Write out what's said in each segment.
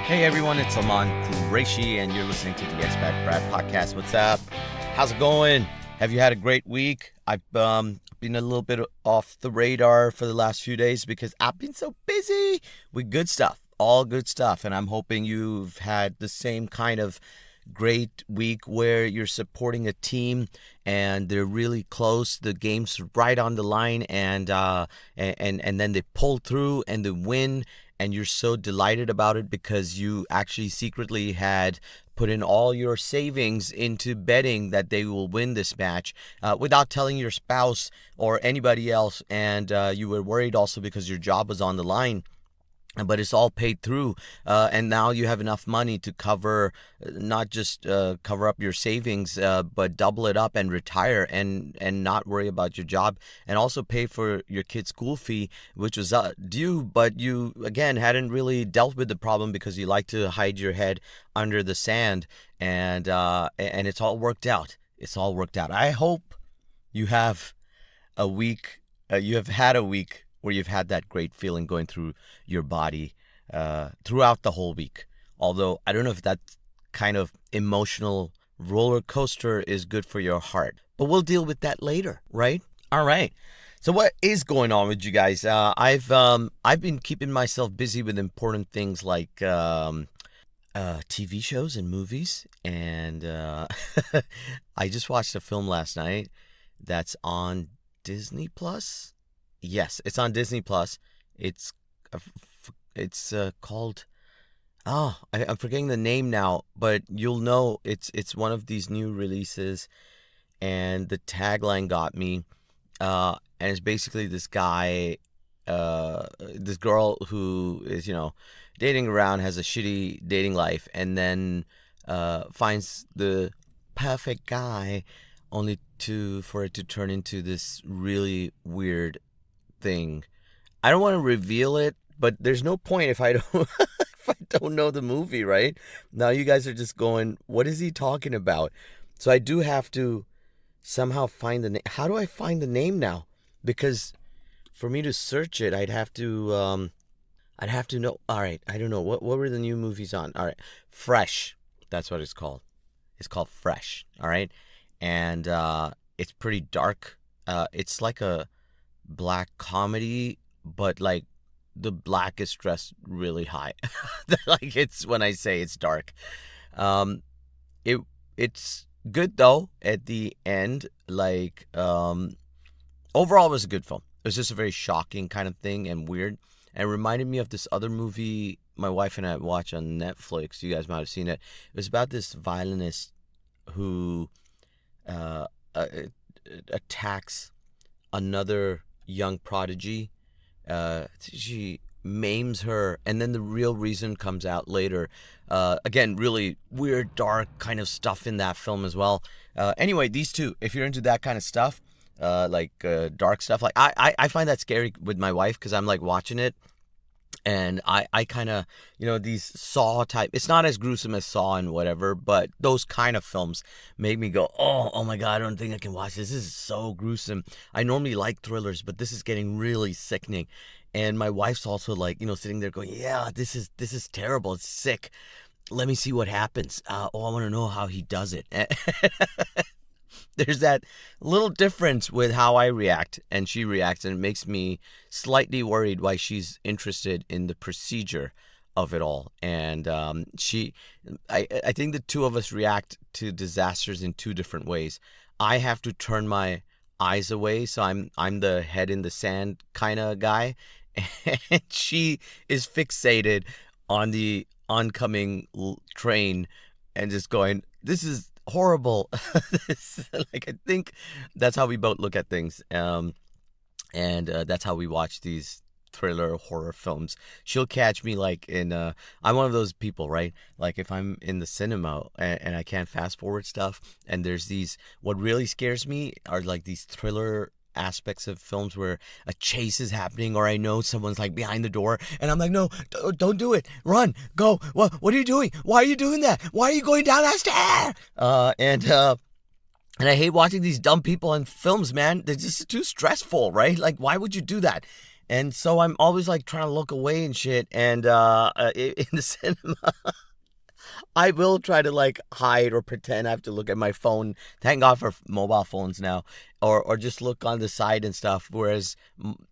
Hey everyone, it's Salman Qureshi, and you're listening to the Expat Brat podcast. What's up? How's it going? Have you had a great week? I've been a little bit off the radar for the last few days because I've been so busy with good stuff, all good stuff, and I'm hoping you've had the same kind of great week where you're supporting a team and they're really close. The game's right on the line, and then they pull through and they win. And you're so delighted about it because you actually secretly had put in all your savings into betting that they will win this match without telling your spouse or anybody else. And you were worried also because your job was on the line. But it's all paid through, and now you have enough money to cover, not just cover up your savings, but double it up and retire and not worry about your job, and also pay for your kid's school fee, which was due, but you, again, hadn't really dealt with the problem because you like to hide your head under the sand, and it's all worked out. It's all worked out. I hope you have a week, you have had a week where you've had that great feeling going through your body throughout the whole week. Although I don't know if that kind of emotional roller coaster is good for your heart. But we'll deal with that later, right? All right. So what is going on with you guys? I've been keeping myself busy with important things like TV shows and movies. And I just watched a film last night that's on Disney Plus. Yes, it's on Disney Plus. It's called, I'm forgetting the name now, but you'll know it's one of these new releases, and the tagline got me. And it's basically this guy, this girl who is dating around, has a shitty dating life, and then finds the perfect guy, only for it to turn into this really weird thing. I don't want to reveal it, but there's no point if I don't if I don't know the movie, right? Now you guys are just going, what is he talking about? So I do have to somehow find the name. How do I find the name now? Because for me to search it, I'd have to know. All right, I don't know. What were the new movies on? All right, Fresh. That's what it's called. It's called Fresh. All right, and it's pretty dark. It's like a black comedy, but like the black is stressed really high. Like, it's when I say it's dark. It's good though at the end. Like, overall it was a good film. It was just a very shocking kind of thing and weird. And it reminded me of this other movie my wife and I watched on Netflix. You guys might have seen it. It was about this violinist who attacks another young prodigy. She maims her, and then the real reason comes out later. Again, really weird, dark kind of stuff in that film as well. Anyway, these two, if you're into that kind of stuff, like dark stuff, like I find that scary with my wife because I'm like watching it, and I kind of, these Saw type, it's not as gruesome as Saw and whatever, but those kind of films make me go, oh my God, I don't think I can watch this. This is so gruesome. I normally like thrillers, but this is getting really sickening. And my wife's also like, sitting there going, yeah, this is terrible. It's sick. Let me see what happens. I want to know how he does it. There's that little difference with how I react and she reacts, and it makes me slightly worried why she's interested in the procedure of it all. And I think the two of us react to disasters in two different ways. I have to turn my eyes away, so I'm the head in the sand kind of guy, and she is fixated on the oncoming train and just going, this is horrible. Like, I think that's how we both look at things, and that's how we watch these thriller horror films. She'll catch me like in I'm one of those people, right? Like, if I'm in the cinema and I can't fast forward stuff, and there's these, what really scares me are like these thriller aspects of films where a chase is happening, or I know someone's like behind the door, and I'm like, no, don't do it, run, go, what are you doing, why are you doing that, why are you going down that stair? And I hate watching these dumb people in films, man. They're just too stressful, right? Like, why would you do that? And so I'm always like trying to look away and shit. And in the cinema, I will try to like hide or pretend I have to look at my phone. Thank God for mobile phones now, or just look on the side and stuff. Whereas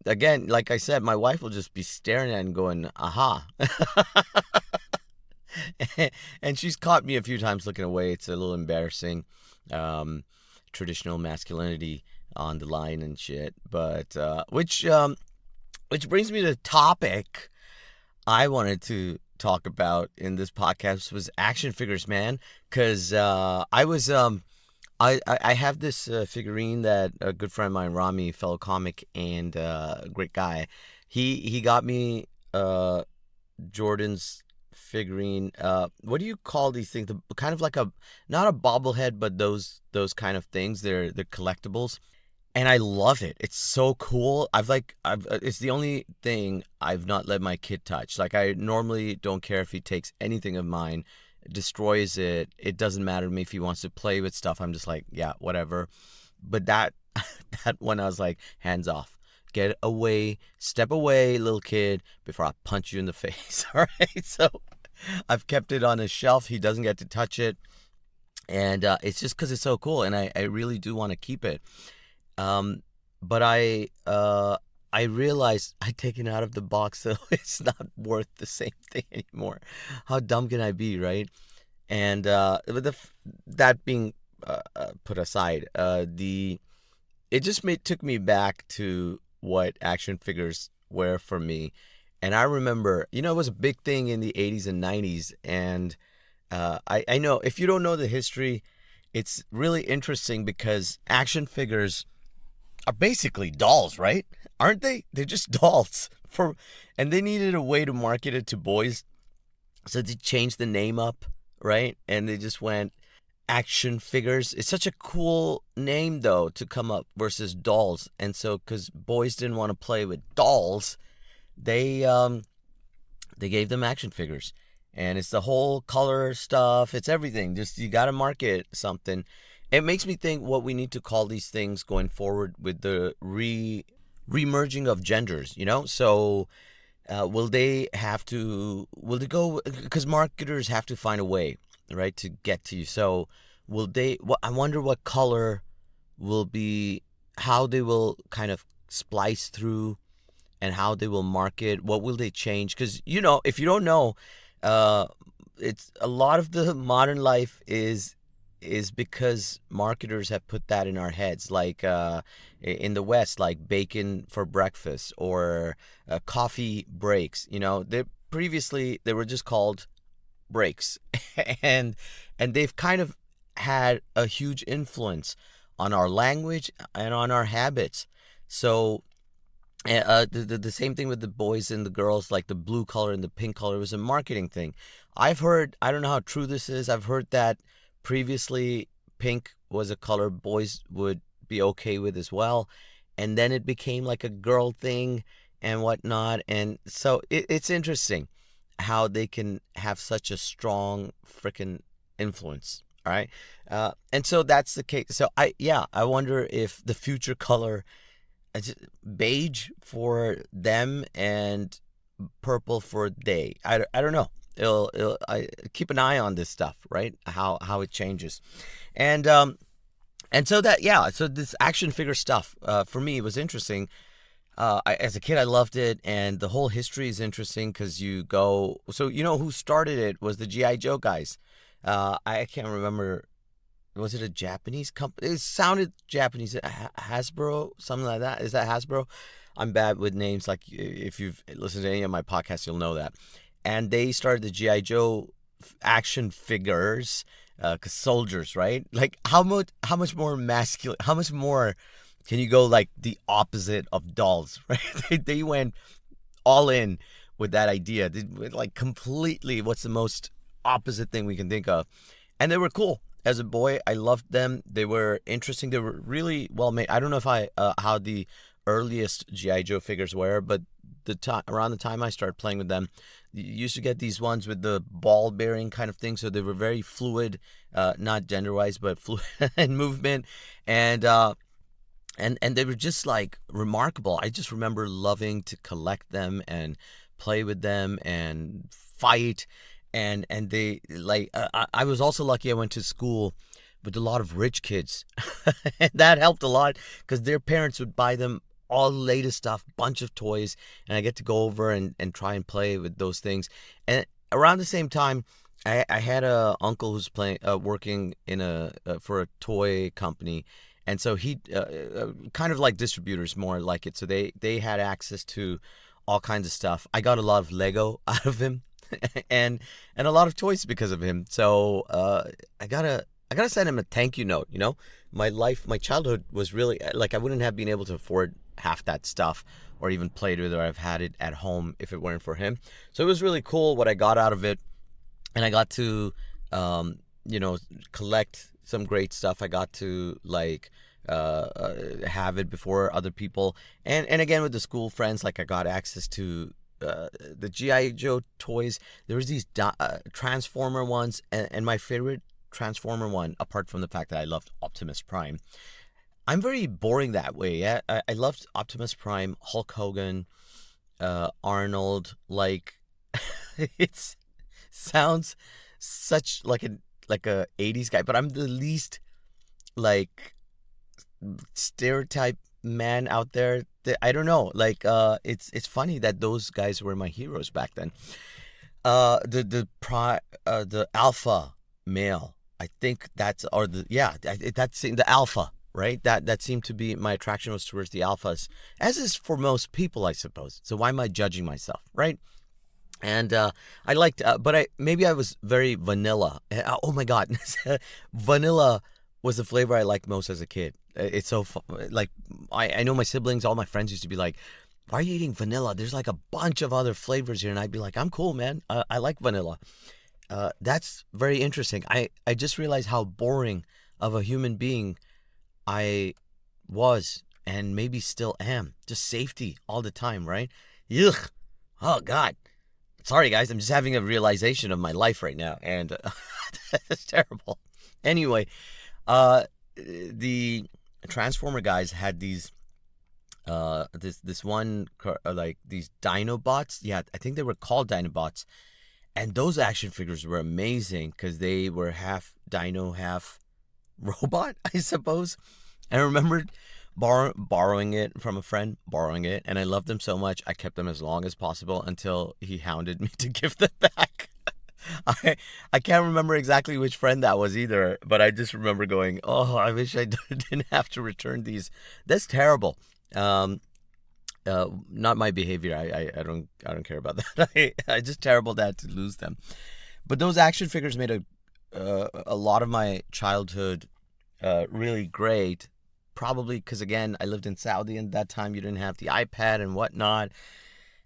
again, like I said, my wife will just be staring at it and going, "Aha." And she's caught me a few times looking away. It's a little embarrassing. Um, Traditional masculinity on the line and shit. But which brings me to the topic I wanted to talk about in this podcast was action figures, man. Because I have this figurine that a good friend of mine, Rami, fellow comic and great guy, he got me Jordan's figurine. What do you call these things? Kind of like a not a bobblehead, but those kind of things. They're collectibles, and I love it. It's so cool. I've it's the only thing I've not let my kid touch. Like I normally don't care if he takes anything of mine, destroys it. It doesn't matter to me if he wants to play with stuff. I'm just like, yeah, whatever. But that that one I was like, hands off. Get away, step away, little kid, before I punch you in the face. All right. So I've kept it on a shelf. He doesn't get to touch it. And it's just because it's so cool. And I really do want to keep it. But I realized I'd taken it out of the box, so it's not worth the same thing anymore. How dumb can I be, right? And that being put aside, it just took me back to what action figures were for me. And I remember, it was a big thing in the 80s and 90s. And I know if you don't know the history, it's really interesting because action figures are basically dolls, right? Aren't they? They're just dolls. And they needed a way to market it to boys. So they changed the name up, right? And they just went action figures. It's such a cool name though to come up versus dolls. And so cuz boys didn't want to play with dolls, they gave them action figures. And it's the whole color stuff. It's everything. Just you got to market something. It makes me think what we need to call these things going forward with the remerging of genders, So will they go, because marketers have to find a way, right, to get to you. So I wonder what color will be, how they will kind of splice through and how they will market. What will they change? Because, if you don't know, it's a lot of the modern life is because marketers have put that in our heads, like in the West, like bacon for breakfast or coffee breaks. Previously they were just called breaks, and they've kind of had a huge influence on our language and on our habits. So the same thing with the boys and the girls, like the blue color and the pink color was a marketing thing. I've heard, I don't know how true this is, I've heard that previously pink was a color boys would be okay with as well. And then it became like a girl thing and whatnot. And so it's interesting how they can have such a strong freaking influence. All right. And so that's the case. So I wonder if the future color, beige for them and purple for they. I don't know. I keep an eye on this stuff, right? How it changes, and so so this action figure stuff for me was interesting. As a kid, I loved it, and the whole history is interesting because you go. So who started it was the GI Joe guys. I can't remember. Was it a Japanese company? It sounded Japanese. Hasbro, something like that. Is that Hasbro? I'm bad with names. Like if you've listened to any of my podcasts, you'll know that. And they started the GI Joe action figures, cause soldiers, right? Like how much more masculine? How much more can you go like the opposite of dolls, right? They went all in with that idea. They went like completely. What's the most opposite thing we can think of? And they were cool. As a boy, I loved them. They were interesting. They were really well made. I don't know if how the earliest GI Joe figures were, but around the time I started playing with them, you used to get these ones with the ball bearing kind of thing. So they were very fluid, not gender wise, but fluid in movement. And and they were just like remarkable. I just remember loving to collect them and play with them and fight, and they like I was also lucky. I went to school with a lot of rich kids, and that helped a lot because their parents would buy them all the latest stuff, bunch of toys, and I get to go over and try and play with those things. And around the same time, I had a uncle who's playing working in a for a toy company, and so he kind of like distributors more like it. So they had access to all kinds of stuff. I got a lot of Lego out of him, and a lot of toys because of him. So I gotta send him a thank you note. My childhood was really like I wouldn't have been able to afford half that stuff or even played with it or I've had it at home if it weren't for him. So it was really cool what I got out of it, and I got to you know collect some great stuff. I got to like have it before other people, and again with the school friends, like I got access to the GI Joe toys. There was these Transformer ones, and my favorite Transformer one, apart from the fact that I loved Optimus Prime. I'm very boring that way. Yeah, I loved Optimus Prime, Hulk Hogan, Arnold. Like, it sounds such like a '80s guy, but I'm the least like stereotype man out there. I don't know. Like, it's funny that those guys were my heroes back then. The alpha male. I think that's or the yeah that's the alpha, right? That seemed to be my attraction was towards the alphas, as is for most people, I suppose. So why am I judging myself, right? And I liked, but maybe I was very vanilla. Oh my God, vanilla was the flavor I liked most as a kid. It's so like I know my siblings, all my friends used to be like, "Why are you eating vanilla? There's like a bunch of other flavors here," and I'd be like, "I'm cool, man. I like vanilla." That's very interesting. I just realized how boring of a human being I was and maybe still am. Just safety all the time, right? Ugh. Oh God. Sorry guys, I'm just having a realization of my life right now, and that's terrible. Anyway, the Transformer guys had these this one like these Dinobots. Yeah, I think they were called Dinobots. And those action figures were amazing because they were half dino, half robot, I suppose. And I remember borrowing it from a friend, and I loved them so much, I kept them as long as possible until he hounded me to give them back. I can't remember exactly which friend that was either, but I just remember going, "Oh, I wish I didn't have to return these. That's terrible." Not my behavior. I don't care about that. I just terrible that to lose them. But those action figures made a lot of my childhood really great. Probably because again I lived in Saudi, and that time you didn't have the iPad and whatnot,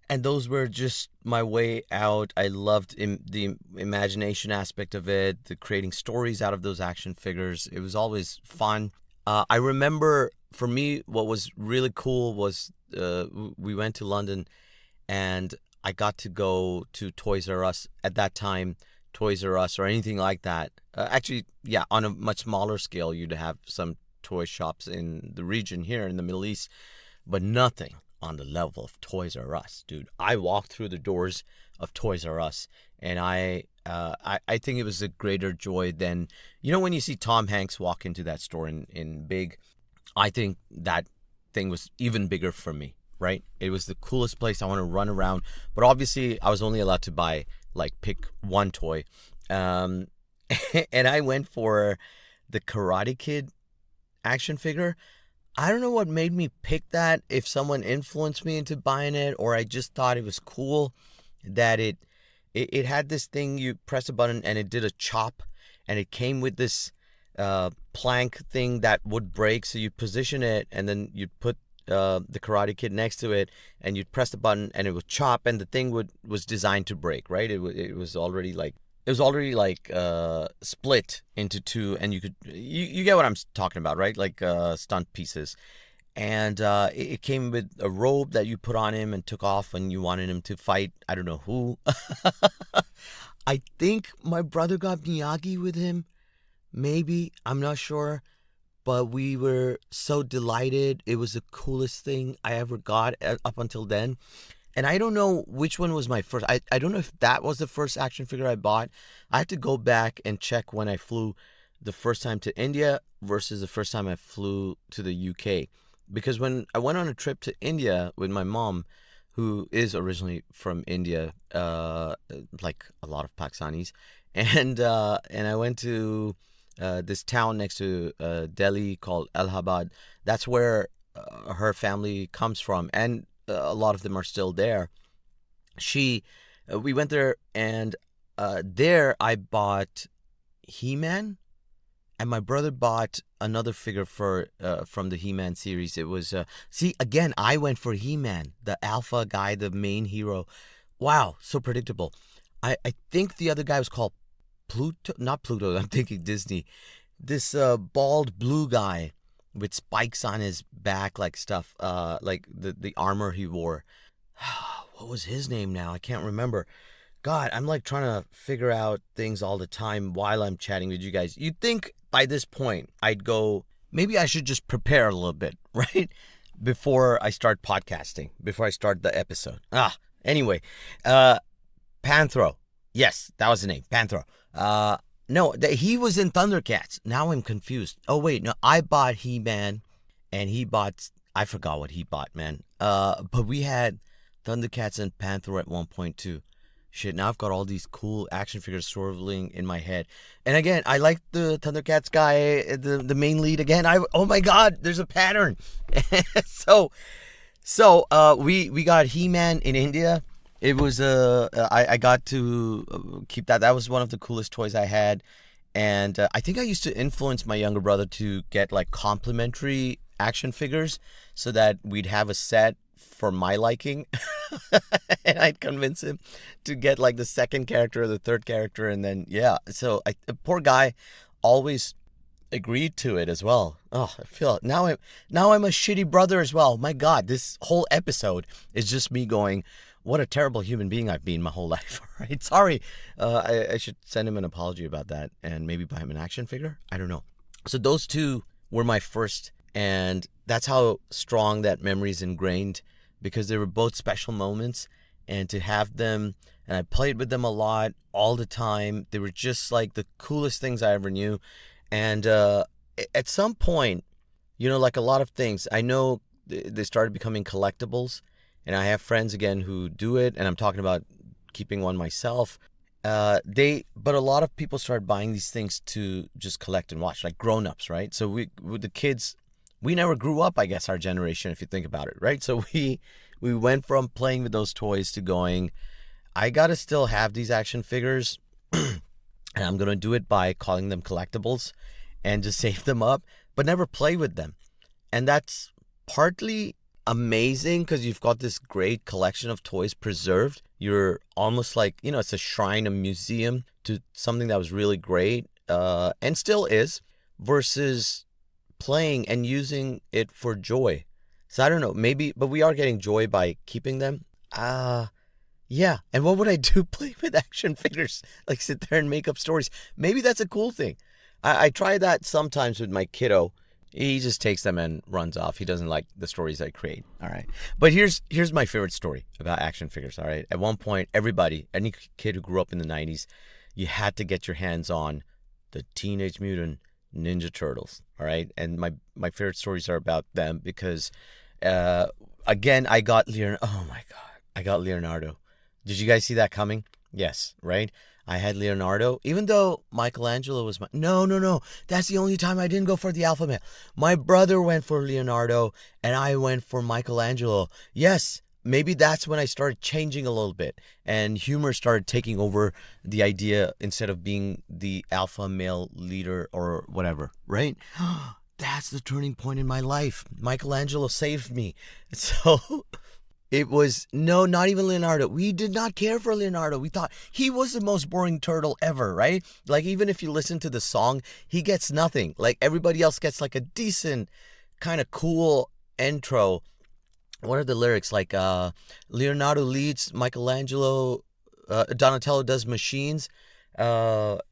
and those were just my way out. I loved the imagination aspect of it, the creating stories out of those action figures. It was always fun. I remember for me, what was really cool was we went to London, and I got to go to Toys R Us at that time. Toys R Us or anything like that. Actually, yeah, on a much smaller scale, you'd have some toy shops in the region here in the Middle East, but nothing on the level of Toys R Us, dude. I walked through the doors of Toys R Us, and I think it was a greater joy than when you see Tom Hanks walk into that store in Big. I think that thing was even bigger for me, right? It was the coolest place. I want to run around, but obviously I was only allowed to pick one toy, and I went for the Karate Kid action figure. I don't know what made me pick that, if someone influenced me into buying it or I just thought it was cool that it had this thing, you press a button and it did a chop, and it came with this plank thing that would break, so you position it and then you'd put the Karate Kid next to it and you'd press the button and it would chop, and the thing was designed to break, right? It was already like split into two, and you get what I'm talking about, right? Like stunt pieces. And it came with a robe that you put on him and took off when you wanted him to fight, I don't know who. I think my brother got Miyagi with him, maybe, I'm not sure. but we were so delighted. It was the coolest thing I ever got up until then. And I don't know which one was my first. I don't know if that was the first action figure I bought. I have to go back and check when I flew the first time to India versus the first time I flew to the UK. Because when I went on a trip to India with my mom, who is originally from India, like a lot of Pakistanis, and I went to this town next to Delhi called Allahabad. That's where her family comes from, and a lot of them are still there. We went there, and there I bought He-Man, and my brother bought another figure for from the He-Man series. It was see, again, I went for He-Man, the alpha guy, the main hero. Wow, so predictable. I think the other guy was called Pluto, not Pluto. I'm thinking Disney. This bald blue guy with spikes on his back, like stuff, like the armor he wore. What was his name now? I can't remember. God, I'm like trying to figure out things all the time while I'm chatting with you guys. You'd think by this point I'd go, maybe I should just prepare a little bit, right? Before I start podcasting, before I start the episode. Anyway, Panthro. Yes, that was the name, Panthro. No, he was in Thundercats. Now I'm confused. Oh, wait, no, I bought He-Man, and he bought, I forgot what he bought, man. But we had Thundercats and Panthro at one point, too. Shit, now I've got all these cool action figures swirling in my head. And again, I like the Thundercats guy, the main lead again. Oh my God, there's a pattern. So we got He-Man in India. It was I got to keep that. That was one of the coolest toys I had. And I think I used to influence my younger brother to get like complimentary action figures so that we'd have a set for my liking. And I'd convince him to get like the second character or the third character, and then so the poor guy always agreed to it as well. Oh, I feel it. Now I'm a shitty brother as well. My God, this whole episode is just me going, what a terrible human being I've been my whole life. All right, sorry. I should send him an apology about that and maybe buy him an action figure. I don't know. So those two were my first, and that's how strong that memory is ingrained, because they were both special moments, and to have them, and I played with them a lot, all the time. They were just like the coolest things I ever knew. And at some point, like a lot of things, I know they started becoming collectibles, and I have friends again who do it, and I'm talking about keeping one myself. But a lot of people started buying these things to just collect and watch, like grown-ups, right? So with the kids, we never grew up, I guess, our generation, if you think about it, right? So we went from playing with those toys to going, I gotta still have these action figures, and I'm gonna do it by calling them collectibles and just save them up, but never play with them. And that's partly amazing because you've got this great collection of toys preserved. You're almost like, it's a shrine, a museum to something that was really great, and still is, versus playing and using it for joy. So I don't know, maybe, but we are getting joy by keeping them. Yeah. And what would I do? Play with action figures, like sit there and make up stories. Maybe that's a cool thing. I try that sometimes with my kiddo. He just takes them and runs off. He doesn't like the stories I create. All right. But here's my favorite story about action figures. All right. At one point, any kid who grew up in the 90s, you had to get your hands on the Teenage Mutant Ninja Turtles. All right. And my favorite stories are about them because, again, I got Leonardo. Oh my God. I got Leonardo. Did you guys see that coming? Yes. Right. I had Leonardo, even though Michelangelo was No. That's the only time I didn't go for the alpha male. My brother went for Leonardo and I went for Michelangelo. Yes, maybe that's when I started changing a little bit and humor started taking over the idea instead of being the alpha male leader or whatever, right? That's the turning point in my life. Michelangelo saved me. So it was, no, not even Leonardo. We did not care for Leonardo. We thought he was the most boring turtle ever, right? Like, even if you listen to the song, he gets nothing. Like, everybody else gets like a decent, kind of cool intro. What are the lyrics? Like, Leonardo leads, Michelangelo, Donatello does machines, Raphael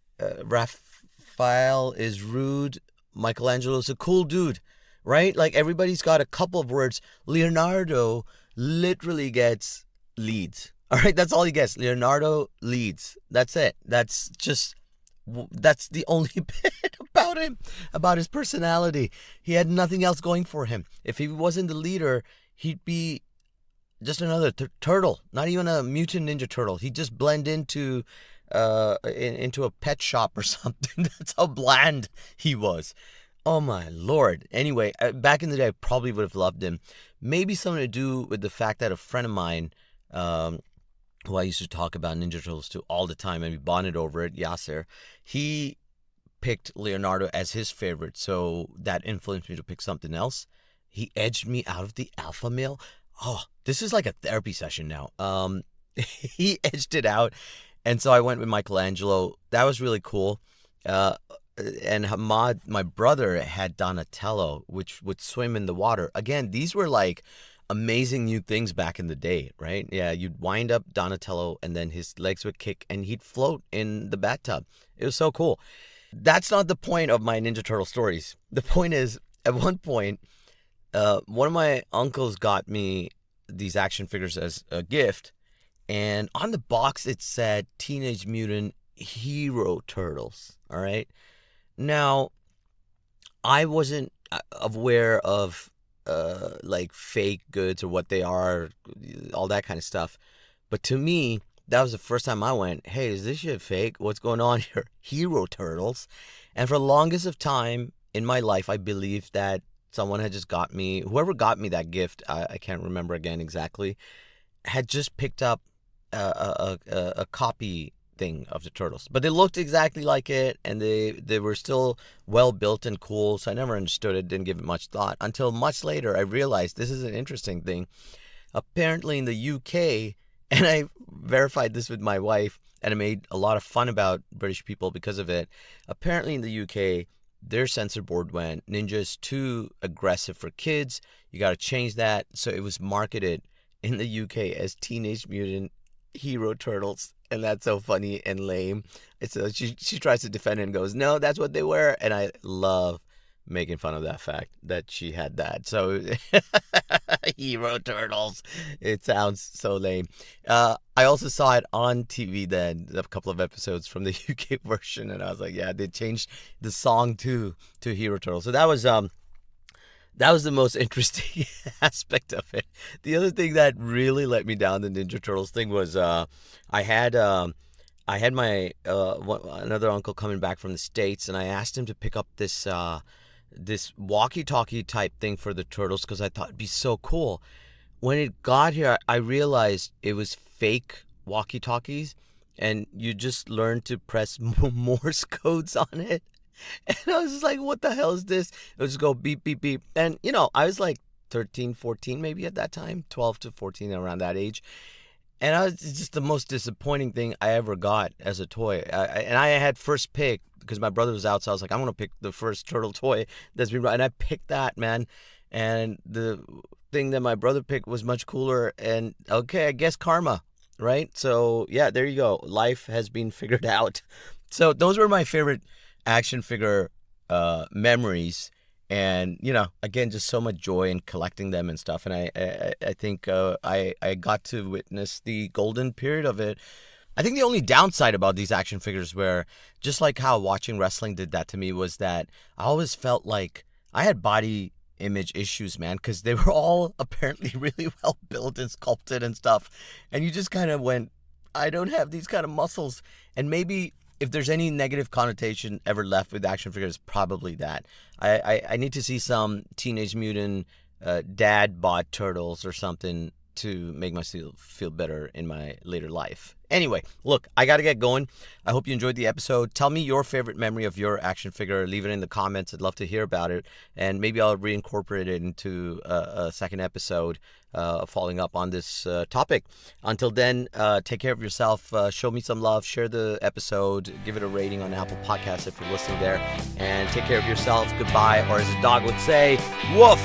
is rude, Michelangelo's a cool dude, right? Like everybody's got a couple of words. Leonardo literally gets leads. All right, that's all he gets. Leonardo leads. That's it. That's the only bit about him, about his personality. He had nothing else going for him. If he wasn't the leader, he'd be just another turtle, not even a mutant ninja turtle. He'd just blend into a pet shop or something. That's how bland he was. Oh my Lord. Anyway, back in the day, I probably would have loved him. Maybe something to do with the fact that a friend of mine, who I used to talk about Ninja Turtles to all the time, and we bonded over it, Yasser, he picked Leonardo as his favorite, so that influenced me to pick something else. He edged me out of the alpha male. Oh, this is like a therapy session now. He edged it out, and so I went with Michelangelo. That was really cool. And Hamad, my brother, had Donatello, which would swim in the water. Again, these were like amazing new things back in the day, right? Yeah, you'd wind up Donatello and then his legs would kick and he'd float in the bathtub. It was so cool. That's not the point of my Ninja Turtle stories. The point is, at one point, one of my uncles got me these action figures as a gift, and on the box it said Teenage Mutant Hero Turtles, all right? Now, I wasn't aware of like fake goods or what they are, all that kind of stuff. But to me, that was the first time I went, hey, is this shit fake? What's going on here? Hero Turtles. And for the longest of time in my life, I believed that someone had just got me, whoever got me that gift, I can't remember again exactly, had just picked up a copy thing of the Turtles, but they looked exactly like it, and they were still well built and cool, so I never understood it, didn't give it much thought until much later I realized this is an interesting thing. Apparently in the UK, and I verified this with my wife, and I made a lot of fun about British people because of it. Apparently in the UK, their censor board went, Ninja is too aggressive for kids, you got to change that, so it was marketed in the UK as Teenage Mutant Hero Turtles. And that's so funny and lame. So she tries to defend it and goes, no, that's what they were. And I love making fun of that fact that she had that. So Hero Turtles. It sounds so lame. I also saw it on TV then, a couple of episodes from the UK version. And I was like, yeah, they changed the song to Hero Turtles. So that was the most interesting aspect of it. The other thing that really let me down the Ninja Turtles thing was I had my another uncle coming back from the States, and I asked him to pick up this walkie-talkie type thing for the Turtles because I thought it'd be so cool. When it got here, I realized it was fake walkie-talkies, and you just learn to press Morse codes on it. And I was just like, what the hell is this? It would just go beep, beep, beep. And, I was like 13, 14 maybe at that time, 12 to 14, around that age. And it's just the most disappointing thing I ever got as a toy. And I had first pick because my brother was out, so I was like, I'm going to pick the first turtle toy that's been brought. And I picked that, man. And the thing that my brother picked was much cooler. And, okay, I guess karma, right? So, yeah, there you go. Life has been figured out. So those were my favorite action figure memories, and again, just so much joy in collecting them and stuff. And I think I got to witness the golden period of it. I think the only downside about these action figures were, just like how watching wrestling did that to me, was that I always felt like I had body image issues, man, because they were all apparently really well built and sculpted and stuff, and you just kind of went, I don't have these kind of muscles. And maybe if there's any negative connotation ever left with action figures, probably that. I need to see some Teenage Mutant dad bought turtles or something to make myself feel better in my later life. Anyway, look, I got to get going. I hope you enjoyed the episode. Tell me your favorite memory of your action figure. Leave it in the comments. I'd love to hear about it. And maybe I'll reincorporate it into a second episode following up on this topic. Until then, take care of yourself. Show me some love. Share the episode. Give it a rating on Apple Podcasts if you're listening there. And take care of yourself. Goodbye. Or as a dog would say, woof.